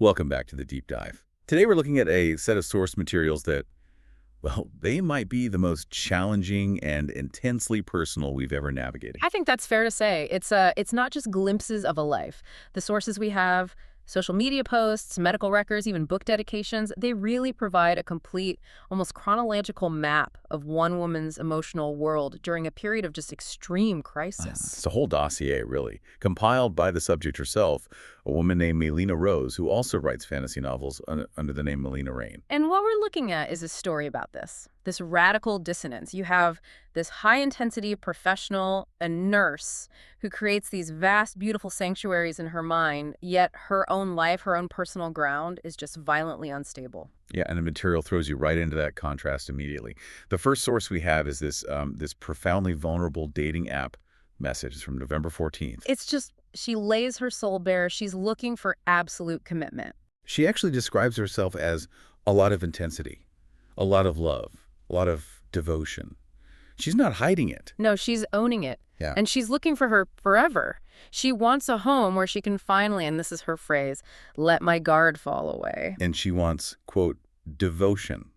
Welcome back to the Deep Dive. Today we're looking at a set of source materials that, well, they might be the most challenging and intensely personal we've ever navigated. I think that's fair to say. It's not just glimpses of a life. The sources we have, social media posts, medical records, even book dedications, they really provide a complete, almost chronological map of one woman's emotional world during a period of just extreme crisis. It's a whole dossier, really, compiled by the subject herself, a woman named Mileena Rose, who also writes fantasy novels under the name Mileena Rayne. And what we're looking at is a story about this radical dissonance. You have this high-intensity professional, a nurse, who creates these vast, beautiful sanctuaries in her mind, yet her own life, her own personal ground, is just violently unstable. Yeah, and the material throws you right into that contrast immediately. The first source we have is this profoundly vulnerable dating app message. It's from November 14th. It's just, she lays her soul bare. She's looking for absolute commitment. She actually describes herself as a lot of intensity, a lot of love, a lot of devotion. She's not hiding it. No, she's owning it. Yeah. And she's looking for her forever. She wants a home where she can finally, and this is her phrase, let my guard fall away. And she wants, quote, devotion,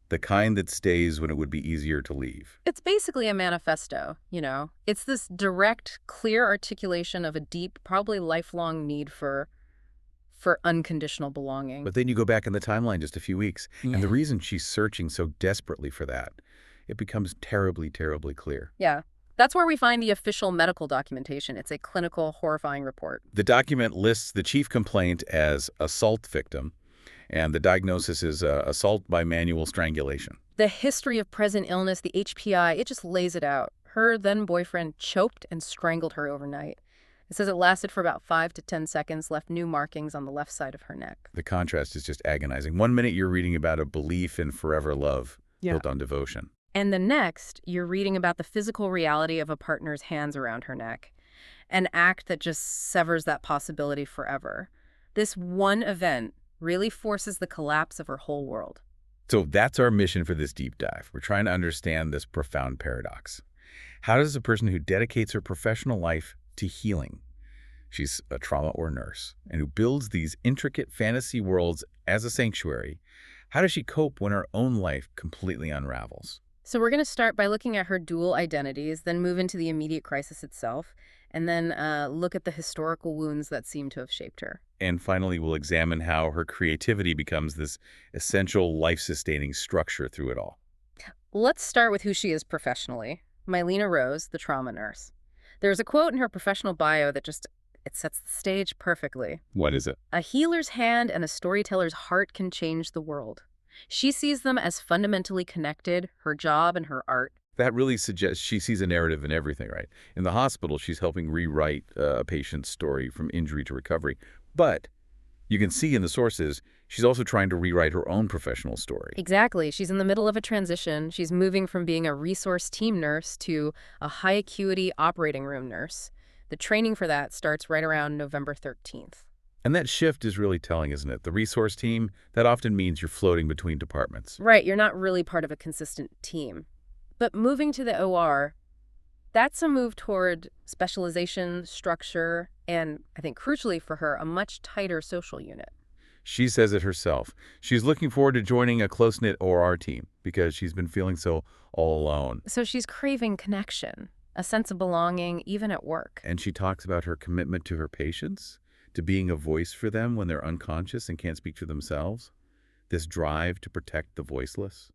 the kind that stays when it would be easier to leave. It's basically a manifesto, you know? It's this direct, clear articulation of a deep, probably lifelong need for unconditional belonging. But then you go back in the timeline just a few weeks, and the Yeah. reason she's searching so desperately for that, it becomes terribly, terribly clear. Yeah. That's where we find the official medical documentation. It's a clinical, horrifying report. The document lists the chief complaint as assault victim, and the diagnosis is assault by manual strangulation. The history of present illness, the HPI, it just lays it out. Her then-boyfriend choked and strangled her overnight. It says it lasted for about 5 to 10 seconds, left new markings on the left side of her neck. The contrast is just agonizing. One minute you're reading about a belief in forever love built on devotion. And the next, you're reading about the physical reality of a partner's hands around her neck. An act that just severs that possibility forever. This one event really forces the collapse of her whole world. So that's our mission for this deep dive. We're trying to understand this profound paradox. How does a person who dedicates her professional life to healing, she's a trauma or nurse, and who builds these intricate fantasy worlds as a sanctuary, how does she cope when her own life completely unravels? So we're going to start by looking at her dual identities, then move into the immediate crisis itself, and then look at the historical wounds that seem to have shaped her. And finally, we'll examine how her creativity becomes this essential life-sustaining structure through it all. Let's start with who she is professionally. Mileena Rose, the trauma nurse. There's a quote in her professional bio that it sets the stage perfectly. What is it? A healer's hand and a storyteller's heart can change the world. She sees them as fundamentally connected, her job and her art. That really suggests she sees a narrative in everything, right? In the hospital, she's helping rewrite a patient's story from injury to recovery. But you can see in the sources, she's also trying to rewrite her own professional story. Exactly. She's in the middle of a transition. She's moving from being a resource team nurse to a high-acuity operating room nurse. The training for that starts right around November 13th. And that shift is really telling, isn't it? The resource team, that often means you're floating between departments. Right, you're not really part of a consistent team. But moving to the OR, that's a move toward specialization, structure, and I think crucially for her, a much tighter social unit. She says it herself. She's looking forward to joining a close-knit OR team because she's been feeling so all alone. So she's craving connection, a sense of belonging, even at work. And she talks about her commitment to her patients, to being a voice for them when they're unconscious and can't speak for themselves. This drive to protect the voiceless.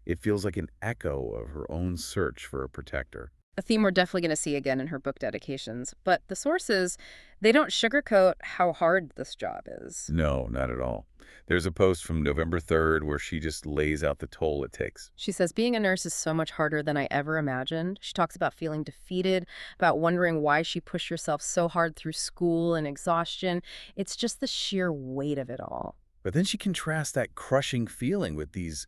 It feels like an echo of her own search for a protector. A theme we're definitely going to see again in her book dedications. But the sources, they don't sugarcoat how hard this job is. No, not at all. There's a post from November 3rd where she just lays out the toll it takes. She says, being a nurse is so much harder than I ever imagined. She talks about feeling defeated, about wondering why she pushed herself so hard through school and exhaustion. It's just the sheer weight of it all. But then she contrasts that crushing feeling with these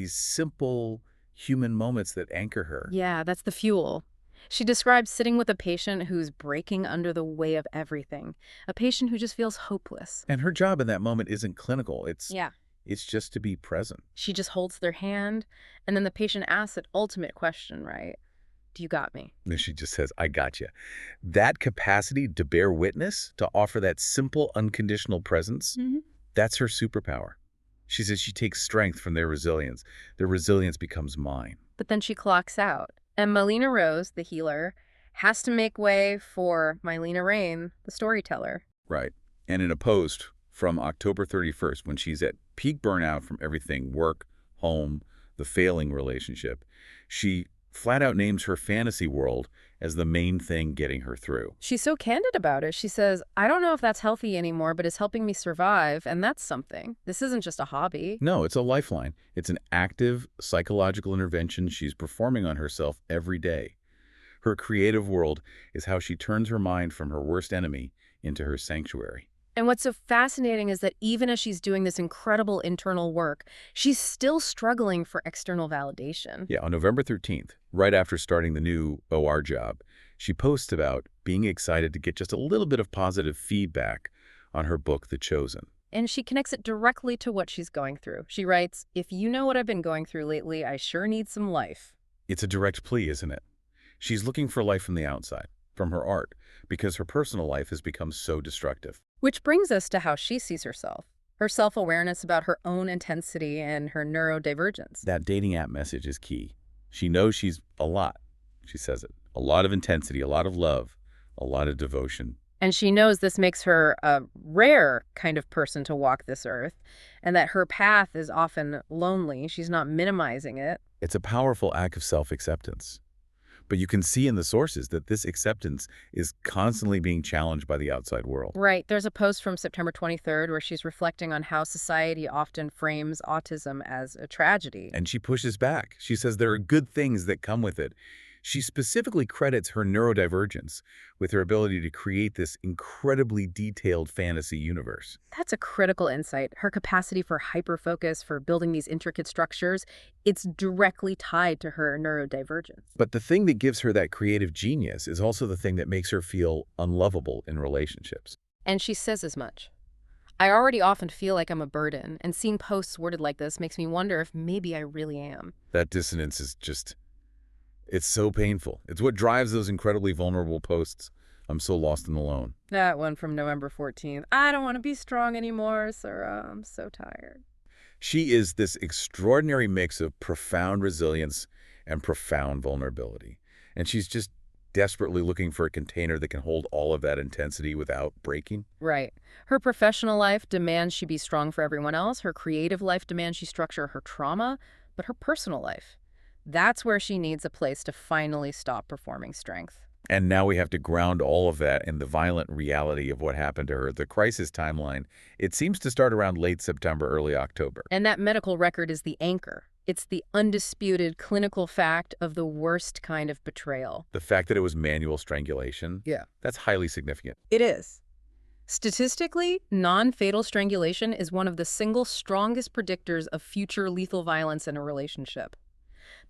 simple human moments that anchor her. Yeah, that's the fuel. She describes sitting with a patient who's breaking under the weight of everything, a patient who just feels hopeless. And her job in that moment isn't clinical. It's Yeah. It's just to be present. She just holds their hand, and then the patient asks that ultimate question, right? You got me. And she just says, I got you. That capacity to bear witness, to offer that simple, unconditional presence, that's her superpower. She says she takes strength from their resilience. Their resilience becomes mine. But then she clocks out. And Mileena Rose, the healer, has to make way for Mileena Rayne, the storyteller. Right. And in a post from October 31st, when she's at peak burnout from everything, work, home, the failing relationship, she flat out names her fantasy world as the main thing getting her through. She's so candid about it. She says, I don't know if that's healthy anymore, but it's helping me survive, and that's something. This isn't just a hobby. No, it's a lifeline. It's an active psychological intervention she's performing on herself every day. Her creative world is how she turns her mind from her worst enemy into her sanctuary. And what's so fascinating is that even as she's doing this incredible internal work, she's still struggling for external validation. Yeah, on November 13th, right after starting the new OR job, she posts about being excited to get just a little bit of positive feedback on her book, The Chosen. And she connects it directly to what she's going through. She writes, if you know what I've been going through lately, I sure need some life. It's a direct plea, isn't it? She's looking for life from the outside, from her art, because her personal life has become so destructive. Which brings us to how she sees herself. Her self-awareness about her own intensity and her neurodivergence. That dating app message is key. She knows she's a lot. She says it. A lot of intensity, a lot of love, a lot of devotion. And she knows this makes her a rare kind of person to walk this earth, and that her path is often lonely. She's not minimizing it. It's a powerful act of self-acceptance. But you can see in the sources that this acceptance is constantly being challenged by the outside world. Right. There's a post from September 23rd where she's reflecting on how society often frames autism as a tragedy. And she pushes back. She says there are good things that come with it. She specifically credits her neurodivergence with her ability to create this incredibly detailed fantasy universe. That's a critical insight. Her capacity for hyperfocus, for building these intricate structures, it's directly tied to her neurodivergence. But the thing that gives her that creative genius is also the thing that makes her feel unlovable in relationships. And she says as much. I already often feel like I'm a burden, and seeing posts worded like this makes me wonder if maybe I really am. That dissonance is just... it's so painful. It's what drives those incredibly vulnerable posts. I'm so lost and alone. That one from November 14th. I don't want to be strong anymore, Sarah. I'm so tired. She is this extraordinary mix of profound resilience and profound vulnerability. And she's just desperately looking for a container that can hold all of that intensity without breaking. Right. Her professional life demands she be strong for everyone else. Her creative life demands she structure her trauma. But her personal life, that's where she needs a place to finally stop performing strength. And now we have to ground all of that in the violent reality of what happened to her. The crisis timeline, it seems to start around late September, early October. And that medical record is the anchor. It's the undisputed clinical fact of the worst kind of betrayal. The fact that it was manual strangulation, that's highly significant. It is. Statistically, non-fatal strangulation is one of the single strongest predictors of future lethal violence in a relationship.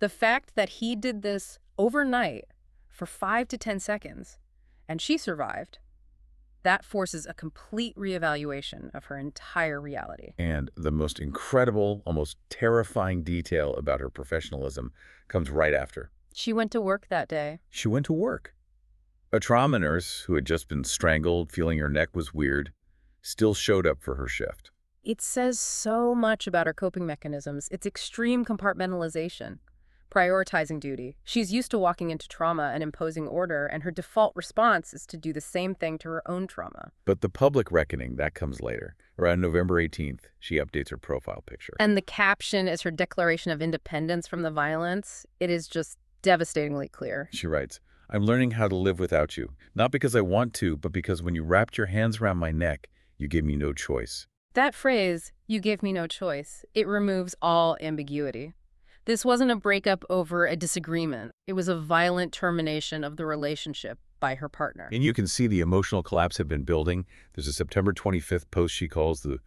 The fact that he did this overnight for 5 to 10 seconds, and she survived, that forces a complete reevaluation of her entire reality. And the most incredible, almost terrifying detail about her professionalism comes right after. She went to work that day. She went to work. A trauma nurse who had just been strangled, feeling her neck was weird, still showed up for her shift. It says so much about her coping mechanisms. It's extreme compartmentalization. Prioritizing duty. She's used to walking into trauma and imposing order, and her default response is to do the same thing to her own trauma. But the public reckoning, that comes later. Around November 18th, she updates her profile picture. And the caption is her declaration of independence from the violence. It is just devastatingly clear. She writes, I'm learning how to live without you, not because I want to, but because when you wrapped your hands around my neck, you gave me no choice. That phrase, you gave me no choice, it removes all ambiguity. This wasn't a breakup over a disagreement. It was a violent termination of the relationship by her partner. And you can see the emotional collapse had been building. There's a September 25th post she calls the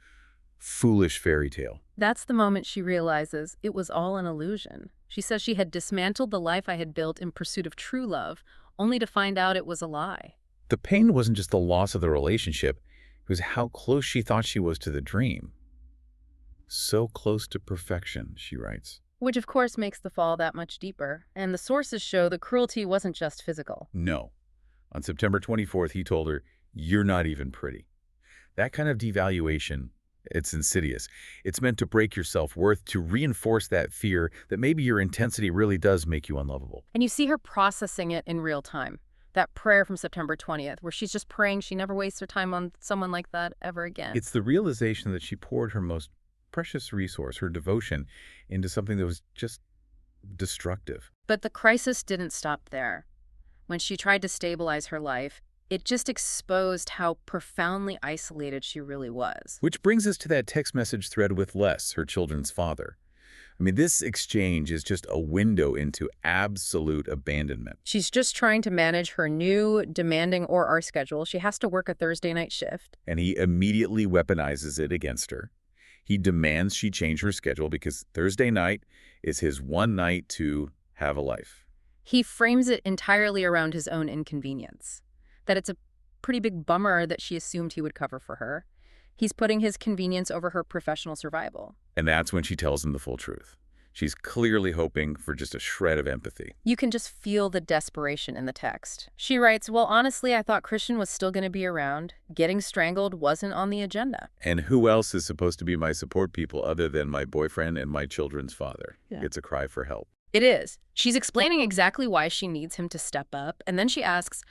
foolish fairy tale. That's the moment she realizes it was all an illusion. She says she had dismantled the life I had built in pursuit of true love, only to find out it was a lie. The pain wasn't just the loss of the relationship. It was how close she thought she was to the dream. So close to perfection, she writes. Which of course makes the fall that much deeper. And the sources show the cruelty wasn't just physical. No. On September 24th, he told her, "You're not even pretty." That kind of devaluation, it's insidious. It's meant to break your self-worth, to reinforce that fear that maybe your intensity really does make you unlovable. And you see her processing it in real time. That prayer from September 20th, where she's just praying she never wastes her time on someone like that ever again. It's the realization that she poured her most precious resource, her devotion, into something that was just destructive. But the crisis didn't stop there. When she tried to stabilize her life, it just exposed how profoundly isolated she really was. Which brings us to that text message thread with Les, her children's father. I mean, this exchange is just a window into absolute abandonment. She's just trying to manage her new, demanding OR schedule. She has to work a Thursday night shift. And he immediately weaponizes it against her. He demands she change her schedule because Thursday night is his one night to have a life. He frames it entirely around his own inconvenience. That it's a pretty big bummer that she assumed he would cover for her. He's putting his convenience over her professional survival. And that's when she tells him the full truth. She's clearly hoping for just a shred of empathy. You can just feel the desperation in the text. She writes, "Well, honestly, I thought Christian was still going to be around. Getting strangled wasn't on the agenda." And who else is supposed to be my support people other than my boyfriend and my children's father? Yeah. It's a cry for help. It is. She's explaining exactly why she needs him to step up, and then she asks,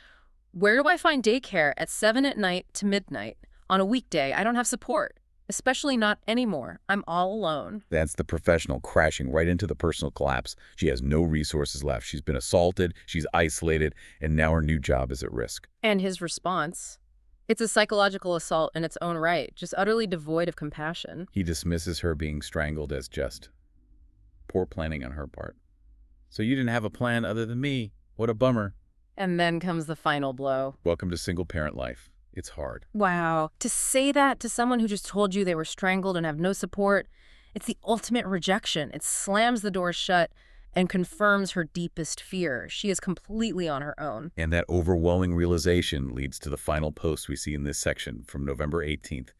"Where do I find daycare at 7 at night to midnight? On a weekday, I don't have support. Especially not anymore. I'm all alone." That's the professional crashing right into the personal collapse. She has no resources left. She's been assaulted, she's isolated, and now her new job is at risk. And his response? It's a psychological assault in its own right, just utterly devoid of compassion. He dismisses her being strangled as just poor planning on her part. "So you didn't have a plan other than me. What a bummer." And then comes the final blow. Welcome to single-parent life. It's hard. Wow. To say that to someone who just told you they were strangled and have no support, it's the ultimate rejection. It slams the door shut and confirms her deepest fear. She is completely on her own. And that overwhelming realization leads to the final post we see in this section from November 18th.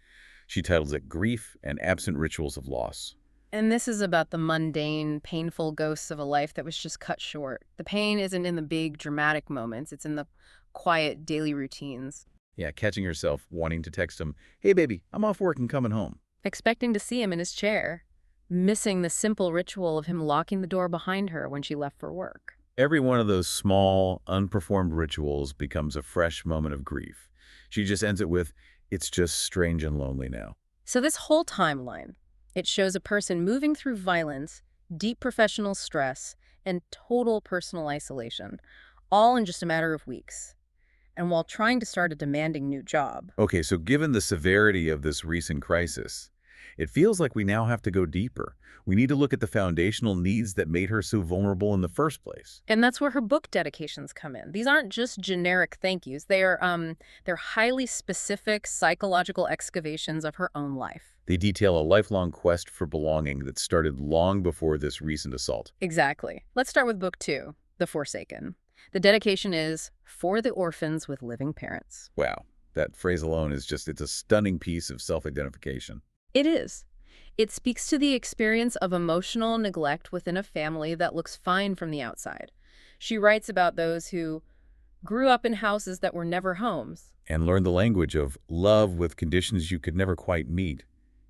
She titles it "Grief and Absent Rituals of Loss." And this is about the mundane, painful ghosts of a life that was just cut short. The pain isn't in the big, dramatic moments. It's in the quiet, daily routines. Yeah, catching herself wanting to text him, "Hey, baby, I'm off work and coming home." Expecting to see him in his chair. Missing the simple ritual of him locking the door behind her when she left for work. Every one of those small, unperformed rituals becomes a fresh moment of grief. She just ends it with, "It's just strange and lonely now." So this whole timeline, it shows a person moving through violence, deep professional stress, and total personal isolation, all in just a matter of weeks. And while trying to start a demanding new job. Okay, so given the severity of this recent crisis, it feels like we now have to go deeper. We need to look at the foundational needs that made her so vulnerable in the first place. And that's where her book dedications come in. These aren't just generic thank yous. They're highly specific psychological excavations of her own life. They detail a lifelong quest for belonging that started long before this recent assault. Exactly. Let's start with book 2, The Forsaken. The dedication is "For the Orphans with Living Parents." Wow, that phrase alone is it's a stunning piece of self-identification. It is. It speaks to the experience of emotional neglect within a family that looks fine from the outside. She writes about those who grew up in houses that were never homes. And learn the language of love with conditions you could never quite meet.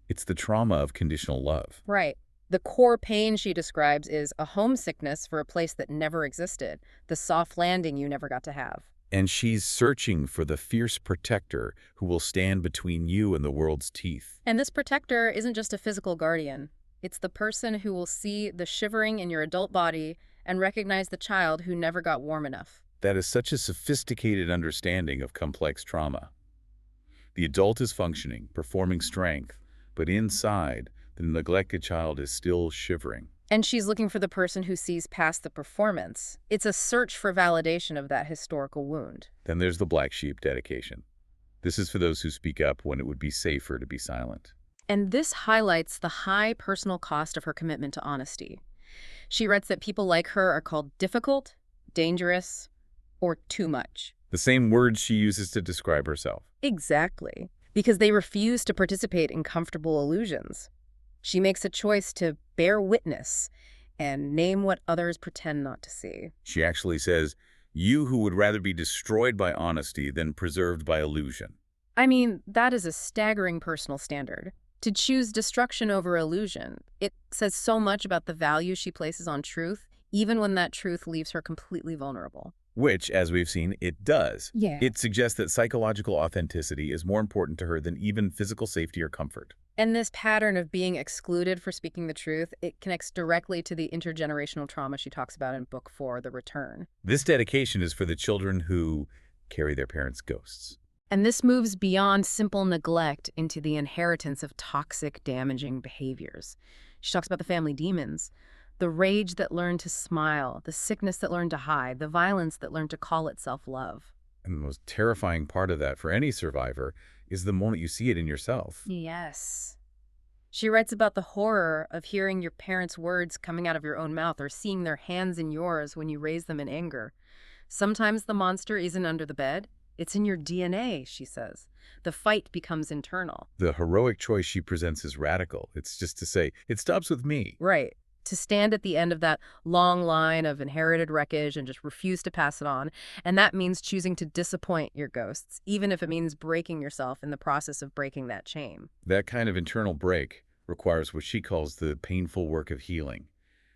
It's the trauma of conditional love. Right. The core pain she describes is a homesickness for a place that never existed, the soft landing you never got to have. And she's searching for the fierce protector who will stand between you and the world's teeth. And this protector isn't just a physical guardian. It's the person who will see the shivering in your adult body and recognize the child who never got warm enough. That is such a sophisticated understanding of complex trauma. The adult is functioning, performing strength, but inside, the neglected child is still shivering. And she's looking for the person who sees past the performance. It's a search for validation of that historical wound. Then there's the black sheep dedication. This is for those who speak up when it would be safer to be silent. And this highlights the high personal cost of her commitment to honesty. She writes that people like her are called difficult, dangerous, or too much. The same words she uses to describe herself. Exactly. Because they refuse to participate in comfortable illusions. She makes a choice to bear witness and name what others pretend not to see. She actually says, "You who would rather be destroyed by honesty than preserved by illusion." I mean, that is a staggering personal standard. To choose destruction over illusion, it says so much about the value she places on truth, even when that truth leaves her completely vulnerable. Which, as we've seen, it does. Yeah. It suggests that psychological authenticity is more important to her than even physical safety or comfort. And this pattern of being excluded for speaking the truth, it connects directly to the intergenerational trauma she talks about in Book 4, The Return. This dedication is for the children who carry their parents' ghosts. And this moves beyond simple neglect into the inheritance of toxic, damaging behaviors. She talks about the family demons, the rage that learned to smile, the sickness that learned to hide, the violence that learned to call itself love. And the most terrifying part of that for any survivor is the moment you see it in yourself. Yes. She writes about the horror of hearing your parents' words coming out of your own mouth or seeing their hands in yours when you raise them in anger. Sometimes the monster isn't under the bed. It's in your DNA, she says. The fight becomes internal. The heroic choice she presents is radical. It's just to say, it stops with me. Right. To stand at the end of that long line of inherited wreckage and just refuse to pass it on. And that means choosing to disappoint your ghosts, even if it means breaking yourself in the process of breaking that chain. That kind of internal break requires what she calls the painful work of healing,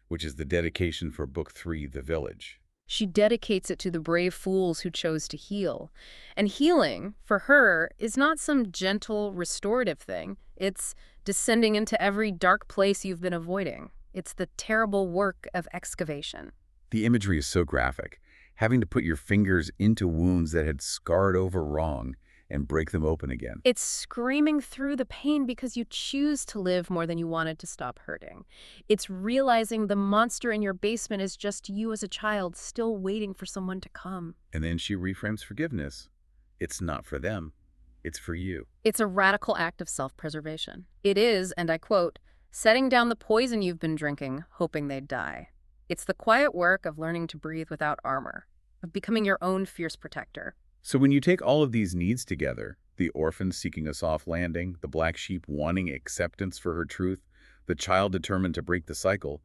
which is the dedication for Book 3, The Village. She dedicates it to the brave fools who chose to heal. And healing, for her, is not some gentle, restorative thing. It's descending into every dark place you've been avoiding. It's the terrible work of excavation. The imagery is so graphic. Having to put your fingers into wounds that had scarred over wrong and break them open again. It's screaming through the pain because you choose to live more than you wanted to stop hurting. It's realizing the monster in your basement is just you as a child still waiting for someone to come. And then she reframes forgiveness. It's not for them. It's for you. It's a radical act of self-preservation. It is, and I quote, setting down the poison you've been drinking, hoping they'd die. It's the quiet work of learning to breathe without armor, of becoming your own fierce protector. So when you take all of these needs together, the orphan seeking a soft landing, the black sheep wanting acceptance for her truth, the child determined to break the cycle,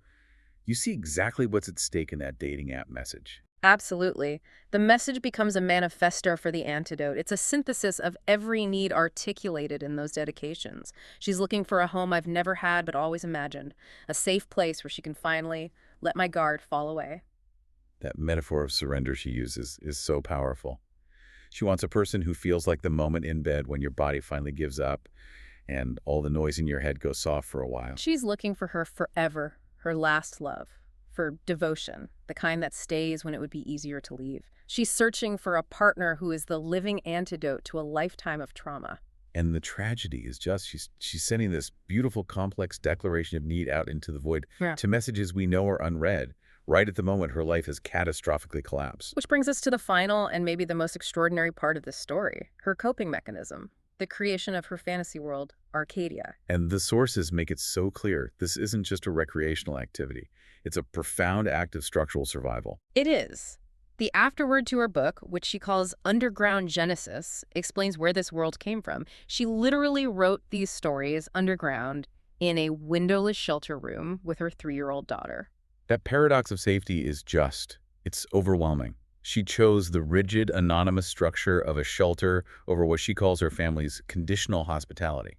you see exactly what's at stake in that dating app message. Absolutely. The message becomes a manifesto for the antidote. It's a synthesis of every need articulated in those dedications. She's looking for a home I've never had but always imagined, a safe place where she can finally let my guard fall away. That metaphor of surrender she uses is so powerful. She wants a person who feels like the moment in bed when your body finally gives up and all the noise in your head goes soft for a while. She's looking for her forever, her last love, for devotion, the kind that stays when it would be easier to leave. She's searching for a partner who is the living antidote to a lifetime of trauma. And the tragedy is just she's sending this beautiful, complex declaration of need out into the void to messages we know are unread, right at the moment her life has catastrophically collapsed. Which brings us to the final and maybe the most extraordinary part of this story, her coping mechanism, the creation of her fantasy world, Arcadia. And the sources make it so clear this isn't just a recreational activity. It's a profound act of structural survival. It is. The afterword to her book, which she calls Underground Genesis, explains where this world came from. She literally wrote these stories underground in a windowless shelter room with her 3-year-old daughter. That paradox of safety is it's overwhelming. She chose the rigid, anonymous structure of a shelter over what she calls her family's conditional hospitality.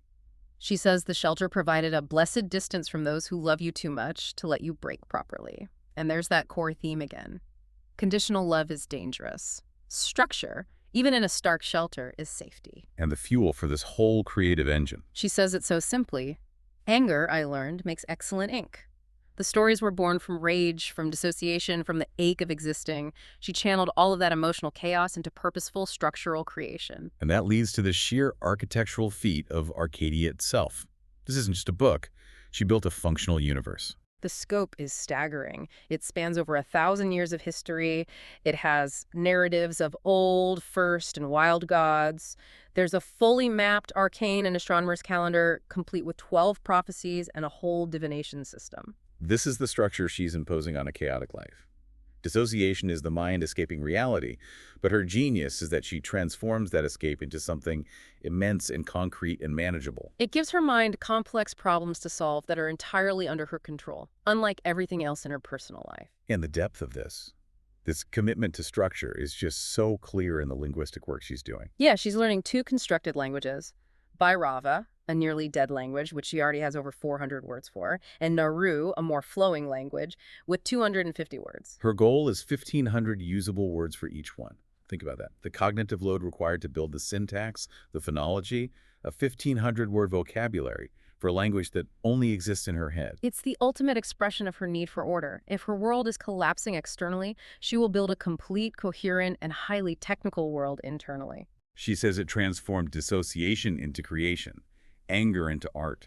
She says the shelter provided a blessed distance from those who love you too much to let you break properly. And there's that core theme again. Conditional love is dangerous. Structure, even in a stark shelter, is safety. And the fuel for this whole creative engine. She says it so simply. Anger, I learned, makes excellent ink. The stories were born from rage, from dissociation, from the ache of existing. She channeled all of that emotional chaos into purposeful structural creation. And that leads to the sheer architectural feat of Arcadia itself. This isn't just a book. She built a functional universe. The scope is staggering. It spans over 1,000 years of history. It has narratives of old, first, and wild gods. There's a fully mapped arcane and astronomer's calendar, complete with 12 prophecies and a whole divination system. This is the structure she's imposing on a chaotic life. Dissociation is the mind escaping reality, but her genius is that she transforms that escape into something immense and concrete and manageable. It gives her mind complex problems to solve that are entirely under her control, unlike everything else in her personal life. And the depth of this commitment to structure is just so clear in the linguistic work she's doing. Yeah, she's learning 2 constructed languages, Bhairava, a nearly dead language, which she already has over 400 words for, and Naru, a more flowing language, with 250 words. Her goal is 1,500 usable words for each one. Think about that. The cognitive load required to build the syntax, the phonology, a 1,500-word vocabulary for a language that only exists in her head. It's the ultimate expression of her need for order. If her world is collapsing externally, she will build a complete, coherent, and highly technical world internally. She says it transformed dissociation into creation, anger into art.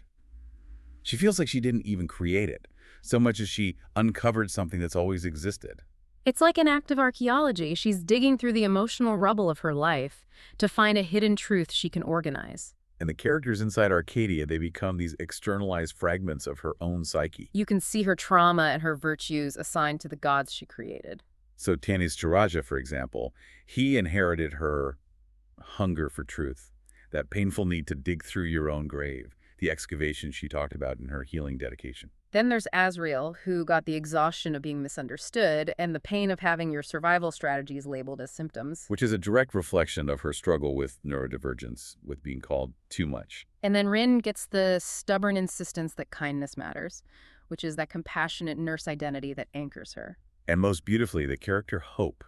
She feels like she didn't even create it, so much as she uncovered something that's always existed. It's like an act of archaeology. She's digging through the emotional rubble of her life to find a hidden truth she can organize. And the characters inside Arcadia, they become these externalized fragments of her own psyche. You can see her trauma and her virtues assigned to the gods she created. So Tanis, for example, he inherited her hunger for truth, that painful need to dig through your own grave, the excavation she talked about in her healing dedication. Then there's Azrael, who got the exhaustion of being misunderstood and the pain of having your survival strategies labeled as symptoms. Which is a direct reflection of her struggle with neurodivergence, with being called too much. And then Rayne gets the stubborn insistence that kindness matters, which is that compassionate nurse identity that anchors her. And most beautifully, the character Hope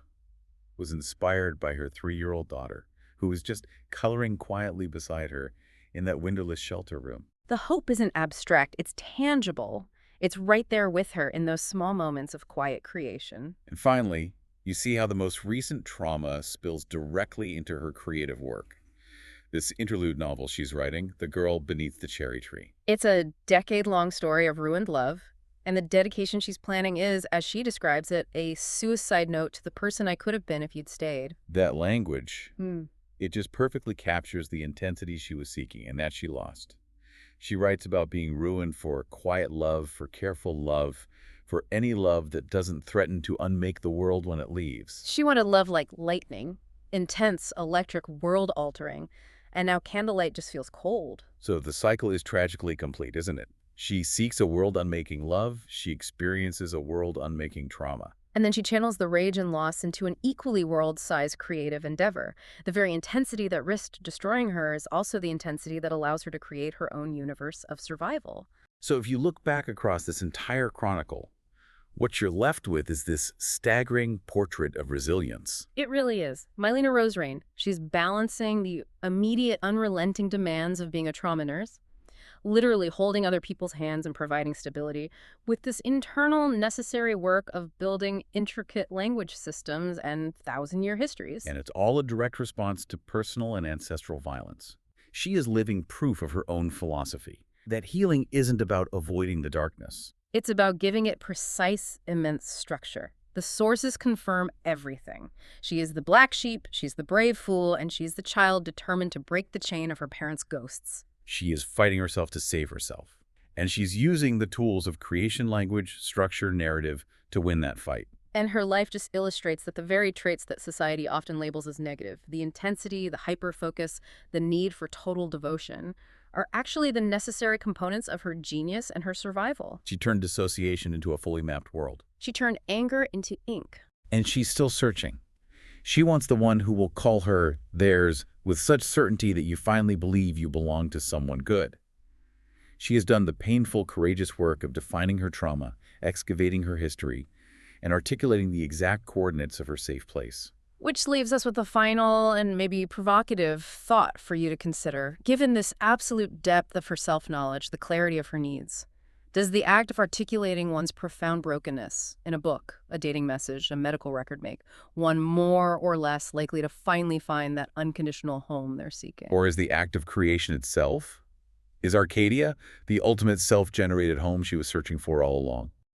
was inspired by her 3-year-old daughter, who was just coloring quietly beside her in that windowless shelter room. The hope isn't abstract, it's tangible. It's right there with her in those small moments of quiet creation. And finally, you see how the most recent trauma spills directly into her creative work. This interlude novel she's writing, The Girl Beneath the Cherry Tree. It's a decade-long story of ruined love, and the dedication she's planning is, as she describes it, a suicide note to the person I could have been if you'd stayed. That language, it just perfectly captures the intensity she was seeking and that she lost. She writes about being ruined for quiet love, for careful love, for any love that doesn't threaten to unmake the world when it leaves. She wanted love like lightning, intense, electric, world-altering, and now candlelight just feels cold. So the cycle is tragically complete, isn't it? She seeks a world-unmaking love, she experiences a world-unmaking trauma. And then she channels the rage and loss into an equally world-sized creative endeavor. The very intensity that risked destroying her is also the intensity that allows her to create her own universe of survival. So if you look back across this entire chronicle, what you're left with is this staggering portrait of resilience. It really is. Mileena Rayne, she's balancing the immediate, unrelenting demands of being a trauma nurse, literally holding other people's hands and providing stability, with this internal necessary work of building intricate language systems and thousand-year histories. And it's all a direct response to personal and ancestral violence. She is living proof of her own philosophy, that healing isn't about avoiding the darkness. It's about giving it precise, immense structure. The sources confirm everything. She is the black sheep, she's the brave fool, and she's the child determined to break the chain of her parents' ghosts. She is fighting herself to save herself. And she's using the tools of creation, language, structure, narrative to win that fight. And her life just illustrates that the very traits that society often labels as negative, the intensity, the hyper-focus, the need for total devotion, are actually the necessary components of her genius and her survival. She turned dissociation into a fully mapped world. She turned anger into ink. And she's still searching. She wants the one who will call her theirs with such certainty that you finally believe you belong to someone good. She has done the painful, courageous work of defining her trauma, excavating her history, and articulating the exact coordinates of her safe place. Which leaves us with a final and maybe provocative thought for you to consider. Given this absolute depth of her self-knowledge, the clarity of her needs, does the act of articulating one's profound brokenness in a book, a dating message, a medical record make one more or less likely to finally find that unconditional home they're seeking? Or is the act of creation itself? Is Arcadia the ultimate self-generated home she was searching for all along?